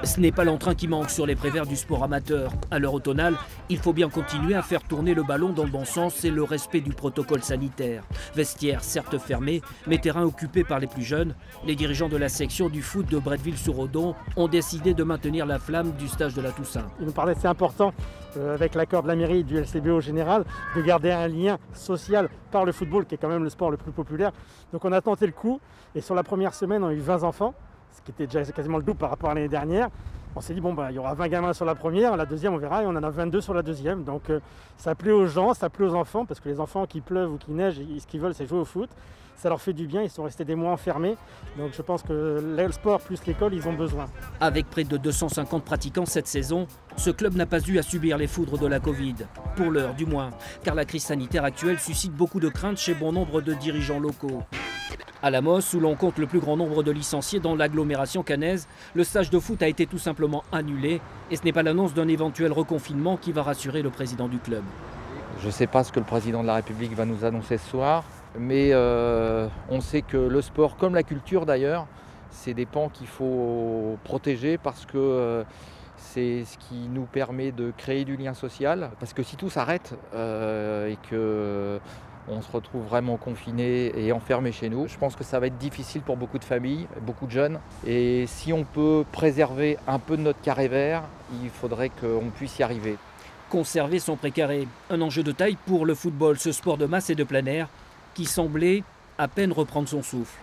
Ce n'est pas l'entrain qui manque sur les préverts du sport amateur. À l'heure automnale, il faut bien continuer à faire tourner le ballon dans le bon sens et le respect du protocole sanitaire. Vestiaire certes fermé, mais terrain occupé par les plus jeunes. Les dirigeants de la section du foot de Bretteville-sur-Odon ont décidé de maintenir la flamme du stage de la Toussaint. Il nous paraissait important, avec l'accord de la mairie et du LCBO général, de garder un lien social par le football, qui est quand même le sport le plus populaire. Donc on a tenté le coup, et sur la première semaine, on a eu 20 enfants, ce qui était déjà quasiment le double par rapport à l'année dernière. On s'est dit, il y aura 20 gamins sur la première, la deuxième on verra, et on en a 22 sur la deuxième. Donc ça plaît aux gens, ça plaît aux enfants, parce que les enfants qui pleuvent ou qui neigent, ce qu'ils veulent c'est jouer au foot. Ça leur fait du bien, ils sont restés des mois enfermés. Donc je pense que le sport plus l'école, ils ont besoin. Avec près de 250 pratiquants cette saison, ce club n'a pas eu à subir les foudres de la Covid. Pour l'heure du moins, car la crise sanitaire actuelle suscite beaucoup de craintes chez bon nombre de dirigeants locaux. À la Mosse, où l'on compte le plus grand nombre de licenciés dans l'agglomération caennaise, le stage de foot a été tout simplement annulé et ce n'est pas l'annonce d'un éventuel reconfinement qui va rassurer le président du club. Je ne sais pas ce que le président de la République va nous annoncer ce soir, mais on sait que le sport, comme la culture d'ailleurs, c'est des pans qu'il faut protéger parce que c'est ce qui nous permet de créer du lien social. Parce que si tout s'arrête et que on se retrouve vraiment confiné et enfermé chez nous, je pense que ça va être difficile pour beaucoup de familles, beaucoup de jeunes. Et si on peut préserver un peu de notre carré vert, il faudrait qu'on puisse y arriver. Conserver son précaré, un enjeu de taille pour le football, ce sport de masse et de plein air qui semblait à peine reprendre son souffle.